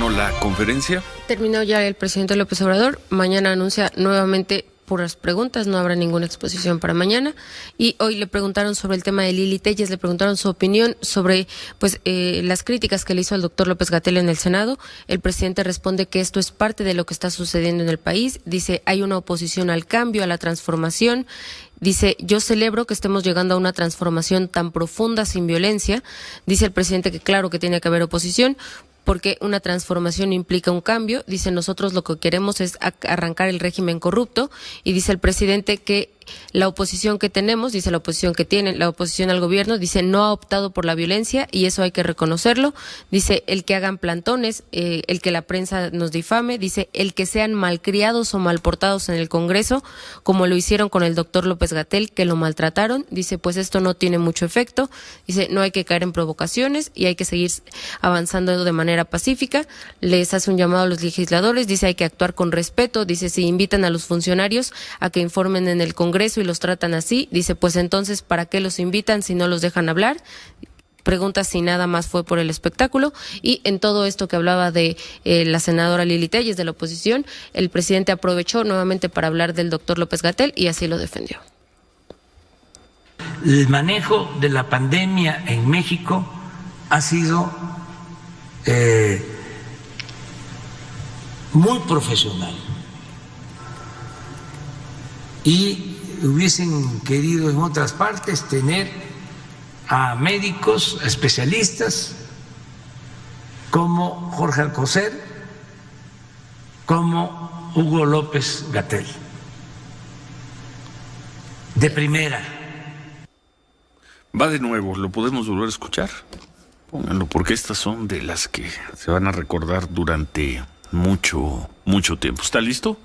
terminó la conferencia. Terminó ya el presidente López Obrador. Mañana anuncia nuevamente puras preguntas, no habrá ninguna exposición para mañana. Y hoy le preguntaron sobre el tema de Lili Téllez, le preguntaron su opinión sobre las críticas que le hizo al doctor López-Gatell en el Senado. El presidente responde que esto es parte de lo que está sucediendo en el país. Dice, hay una oposición al cambio, a la transformación. Dice, yo celebro que estemos llegando a una transformación tan profunda sin violencia. Dice el presidente que claro que tiene que haber oposición, porque una transformación implica un cambio. Dice, nosotros lo que queremos es arrancar el régimen corrupto. Y dice el presidente que la oposición que tenemos, dice la oposición que tiene, la oposición al gobierno, dice, no ha optado por la violencia y eso hay que reconocerlo. Dice, el que hagan plantones, el que la prensa nos difame, dice, el que sean malcriados o malportados en el Congreso, como lo hicieron con el doctor López-Gatell, que lo maltrataron. Dice, pues esto no tiene mucho efecto. Dice, no hay que caer en provocaciones y hay que seguir avanzando de manera pacífica. Les hace un llamado a los legisladores, dice, hay que actuar con respeto. Dice, si invitan a los funcionarios a que informen en el Congreso y los tratan así, dice, pues entonces, ¿para qué los invitan si no los dejan hablar? Pregunta si nada más fue por el espectáculo. Y en todo esto que hablaba de la senadora Lili Téllez de la oposición, el presidente aprovechó nuevamente para hablar del doctor López-Gatell y así lo defendió. El manejo de la pandemia en México ha sido muy profesional y hubiesen querido en otras partes tener a médicos, a especialistas como Jorge Alcocer, como Hugo López-Gatell, de primera. Va de nuevo, ¿lo podemos volver a escuchar? Pónganlo, porque estas son de las que se van a recordar durante mucho tiempo. ¿Está listo?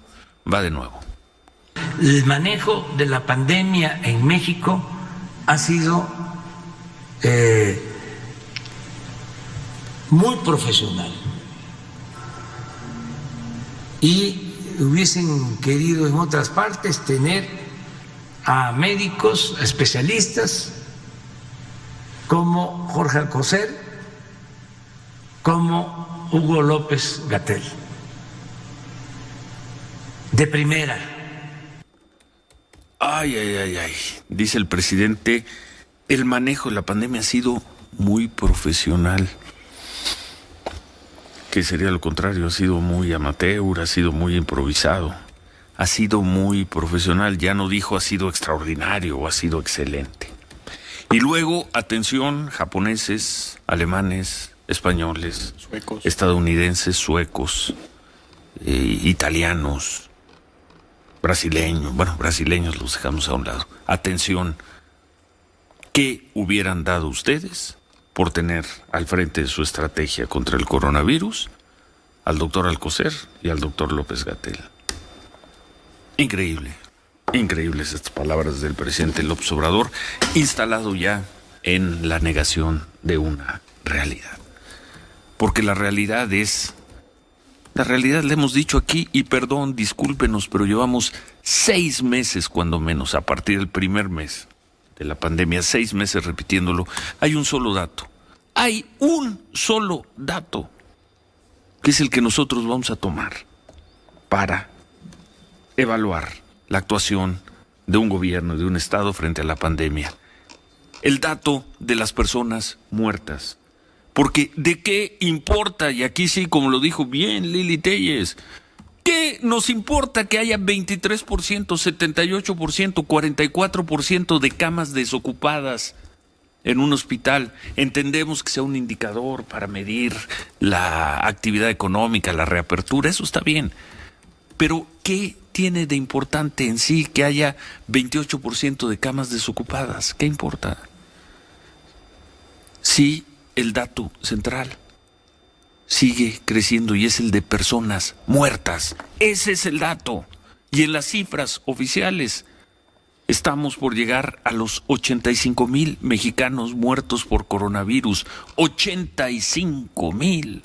Va de nuevo. El manejo de la pandemia en México ha sido muy profesional y hubiesen querido en otras partes tener a médicos, a especialistas como Jorge Alcocer, como Hugo López-Gatell, de primera. Ay, dice el presidente, el manejo de la pandemia ha sido muy profesional. Que sería lo contrario, ha sido muy amateur, ha sido muy improvisado, ha sido muy profesional, ya no dijo ha sido extraordinario o ha sido excelente. Y luego, atención, japoneses, alemanes, españoles, suecos, estadounidenses, suecos, italianos, brasileños los dejamos a un lado. Atención, ¿qué hubieran dado ustedes por tener al frente de su estrategia contra el coronavirus al doctor Alcocer y al doctor López-Gatell? Increíbles estas palabras del presidente López Obrador, instalado ya en la negación de una realidad. Porque la realidad la hemos dicho aquí, y perdón, discúlpenos, pero llevamos 6 meses cuando menos, a partir del primer mes de la pandemia, 6 meses repitiéndolo. Hay un solo dato, que es el que nosotros vamos a tomar para evaluar la actuación de un gobierno, de un Estado frente a la pandemia. El dato de las personas muertas. Porque ¿de qué importa? Y aquí sí, como lo dijo bien Lili Téllez, ¿qué nos importa que haya 23%, 78%, 44% de camas desocupadas en un hospital? Entendemos que sea un indicador para medir la actividad económica, la reapertura, eso está bien. Pero ¿qué tiene de importante en sí que haya 28% de camas desocupadas? ¿Qué importa? Sí, el dato central sigue creciendo y es el de personas muertas. Ese es el dato. Y en las cifras oficiales estamos por llegar a los 85,000 mexicanos muertos por coronavirus. 85,000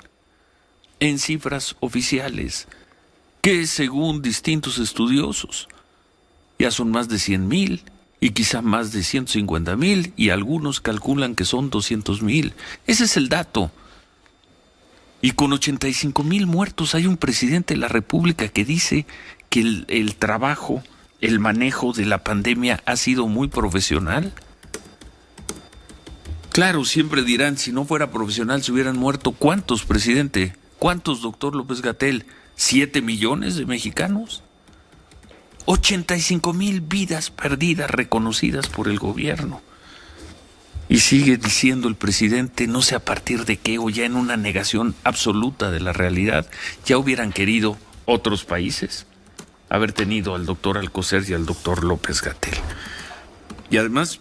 en cifras oficiales, que según distintos estudiosos ya son más de 100,000 y quizá más de 150,000, y algunos calculan que son 200,000. Ese es el dato. Y con 85,000 muertos hay un presidente de la República que dice que el trabajo, el manejo de la pandemia ha sido muy profesional. Claro, siempre dirán, si no fuera profesional se hubieran muerto. ¿Cuántos, presidente? ¿Cuántos, doctor López-Gatell? ¿7 millones de mexicanos? 85,000 vidas perdidas reconocidas por el gobierno. Y sigue diciendo el presidente, no sé a partir de qué, o ya en una negación absoluta de la realidad, ya hubieran querido otros países haber tenido al doctor Alcocer y al doctor López-Gatell. Y además,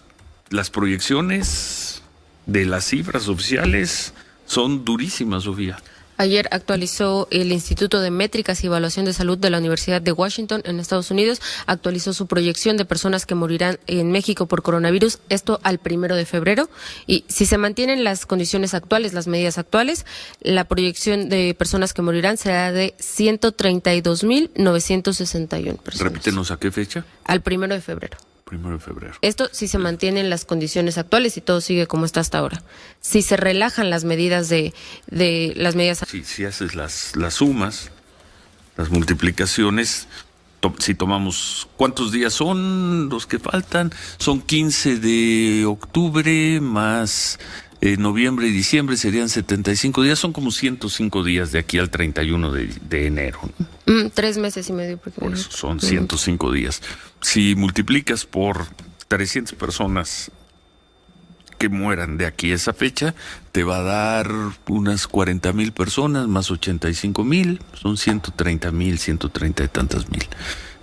las proyecciones de las cifras oficiales son durísimas, Sofía. Ayer actualizó el Instituto de Métricas y Evaluación de Salud de la Universidad de Washington en Estados Unidos, actualizó su proyección de personas que morirán en México por coronavirus, esto al 1 de febrero, y si se mantienen las condiciones actuales, las medidas actuales, la proyección de personas que morirán será de 132,961 personas. Repítenos, ¿a qué fecha? Al 1 de febrero. 1 de febrero. Esto si se mantienen las condiciones actuales y todo sigue como está hasta ahora. Si se relajan las medidas de las medidas. Si haces las sumas, las multiplicaciones, si tomamos, ¿cuántos días son los que faltan? Son 15 de octubre más noviembre y diciembre, serían 75 días, son como 105 días de aquí al 31 de enero. 3 meses y medio. Por eso son 105 días. Si multiplicas por 300 personas que mueran de aquí a esa fecha, te va a dar unas 40,000 personas más 85,000, son 130,000, 130 y tantas mil.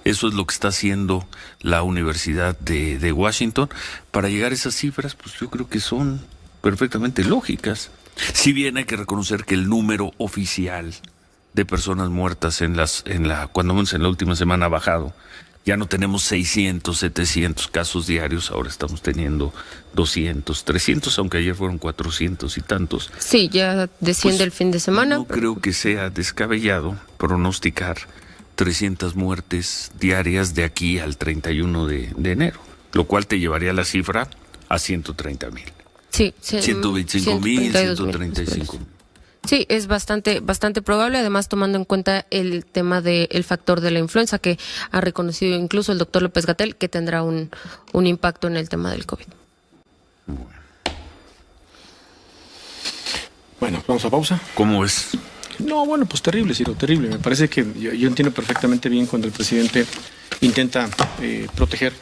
Eso es lo que está haciendo la Universidad de Washington. Para llegar a esas cifras, pues yo creo que son perfectamente lógicas. Si bien hay que reconocer que el número oficial de personas muertas cuando menos en la última semana ha bajado. Ya no tenemos 600, 700 casos diarios, ahora estamos teniendo 200, 300, aunque ayer fueron 400 y tantos. Sí, ya desciende Pues, el fin de semana. No creo que sea descabellado pronosticar 300 muertes diarias de aquí al 31 de enero, lo cual te llevaría la cifra a 130,000. Sí, 125,000, 135,000. Sí, es bastante probable, además tomando en cuenta el tema del factor de la influenza que ha reconocido incluso el doctor López-Gatell que tendrá un impacto en el tema del COVID. Bueno, vamos a pausa. ¿Cómo es? No, bueno, pues terrible, Ciro, terrible. Me parece que yo entiendo perfectamente bien cuando el presidente intenta proteger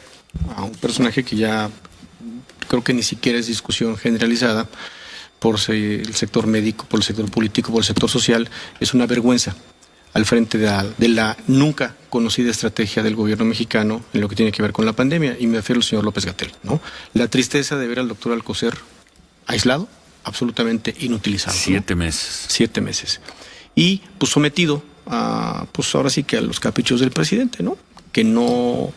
a un personaje que ya creo que ni siquiera es discusión generalizada por el sector médico, por el sector político, por el sector social. Es una vergüenza al frente de la nunca conocida estrategia del gobierno mexicano en lo que tiene que ver con la pandemia, y me refiero al señor López-Gatell, ¿no? La tristeza de ver al doctor Alcocer aislado, absolutamente inutilizado. 7 meses. 7 meses. Y pues sometido a, pues ahora sí que a los caprichos del presidente, ¿no? Que no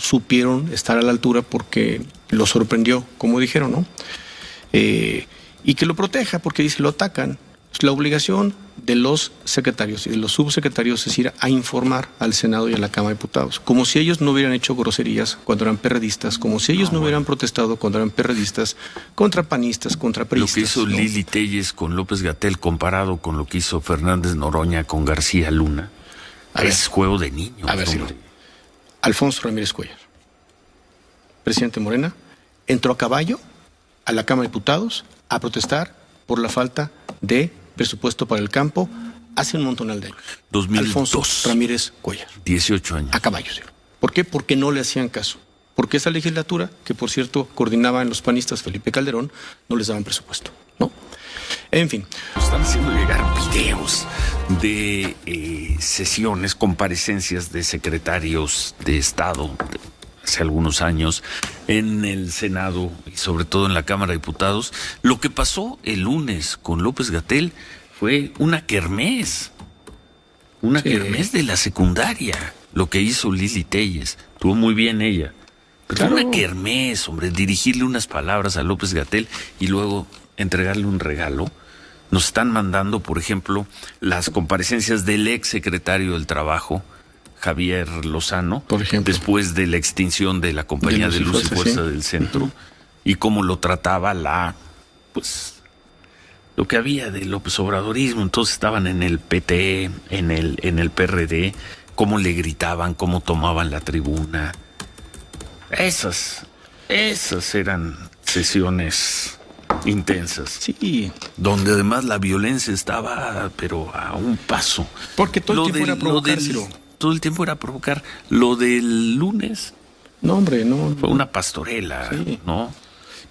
supieron estar a la altura porque lo sorprendió, como dijeron, ¿no? Y que lo proteja porque dice, lo atacan. Es la obligación de los secretarios y de los subsecretarios es ir a informar al Senado y a la Cámara de Diputados, como si ellos no hubieran hecho groserías cuando eran perredistas, como si ellos no hubieran protestado cuando eran perredistas, contra panistas, contra priistas. Lo que hizo ¿no? Lili Téllez con López-Gatell comparado con lo que hizo Fernández Noroña con García Luna, es juego de niños. A ver, sí. Alfonso Ramírez Cuellar, presidente Morena, entró a caballo a la Cámara de Diputados a protestar por la falta de presupuesto para el campo hace un montonal de años. 2002. Alfonso Ramírez Cuellar. 18 años. A caballo, sí. ¿Por qué? Porque no le hacían caso. Porque esa legislatura, que por cierto coordinaba en los panistas Felipe Calderón, no les daban presupuesto, ¿no? En fin. Están haciendo llegar videos de sesiones, comparecencias de secretarios de Estado hace algunos años en el Senado y sobre todo en la Cámara de Diputados. Lo que pasó el lunes con López-Gatell fue una kermés. Una kermés de la secundaria. Lo que hizo Lili Téllez. Estuvo muy bien ella. Pero claro. Fue una kermés, hombre, dirigirle unas palabras a López-Gatell y luego entregarle un regalo. Nos están mandando, por ejemplo, las comparecencias del ex secretario del Trabajo, Javier Lozano, por ejemplo, después de la extinción de la Compañía de Luz y Fuerza del Centro, y cómo lo trataba la lo que había de López Obradorismo. Entonces estaban en el PT, en el PRD, cómo le gritaban, cómo tomaban la tribuna. Esas eran sesiones intensas. Sí. Donde además la violencia estaba, pero a un paso. Porque todo el tiempo era provocar, Ciro. Todo el tiempo era provocar. Lo del lunes No, hombre, no. fue una pastorela, Sí. ¿no?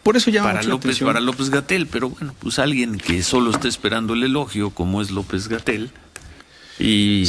Por eso llama Para mucho la atención. López-Gatell, pero bueno, pues alguien que solo está esperando el elogio, como es López-Gatell, y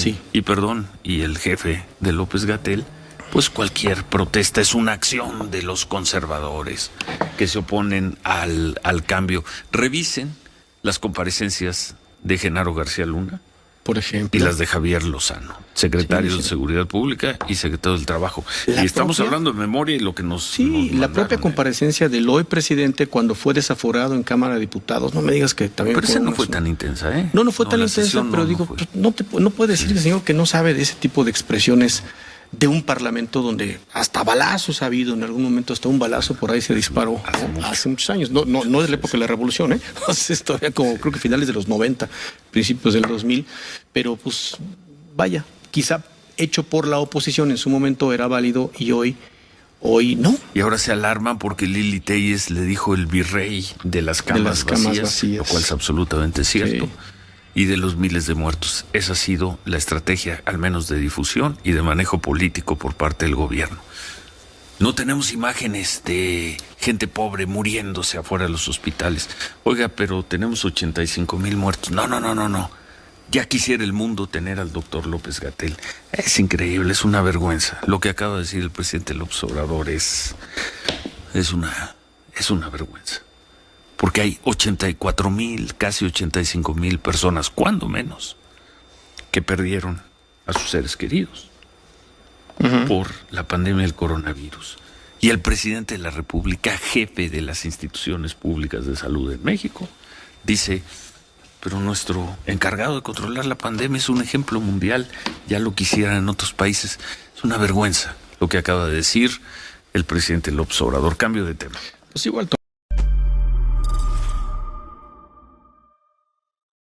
el jefe de López-Gatell, pues cualquier protesta es una acción de los conservadores que se oponen al cambio. Revisen las comparecencias de Genaro García Luna Por ejemplo. y las de Javier Lozano, secretario de Seguridad Pública y secretario del Trabajo. Y estamos hablando de memoria y lo que nos... Sí, nos la mandaron, propia comparecencia del hoy presidente cuando fue desaforado en Cámara de Diputados. No me digas que también... Pero esa no fue tan intensa, ¿eh? No fue tan la intensa, sesión pero no digo, fue. pues, no puede decir el señor que no sabe de ese tipo de expresiones de un parlamento donde hasta balazos ha habido, en algún momento hasta un balazo por ahí se disparó hace muchos años, no de la época de la revolución, es todavía como creo que finales de los 90, principios del 2000, pero pues vaya, quizá hecho por la oposición en su momento era válido y hoy no. Y ahora se alarman porque Lili Téllez le dijo el virrey de las camas, vacías, lo cual es absolutamente cierto. Sí. Y de los miles de muertos. Esa ha sido la estrategia, al menos de difusión y de manejo político por parte del gobierno. No tenemos imágenes de gente pobre muriéndose afuera de los hospitales. Oiga, pero tenemos 85,000 muertos. No. Ya quisiera el mundo tener al doctor López-Gatell. Es increíble, es una vergüenza. Lo que acaba de decir el presidente López Obrador es una vergüenza. Porque hay 84,000, casi 85,000 personas, cuando menos, que perdieron a sus seres queridos por la pandemia del coronavirus. Y el presidente de la República, jefe de las instituciones públicas de salud en México, dice, pero nuestro encargado de controlar la pandemia es un ejemplo mundial, ya lo quisieran en otros países. Es una vergüenza lo que acaba de decir el presidente López Obrador. Cambio de tema. Pues igual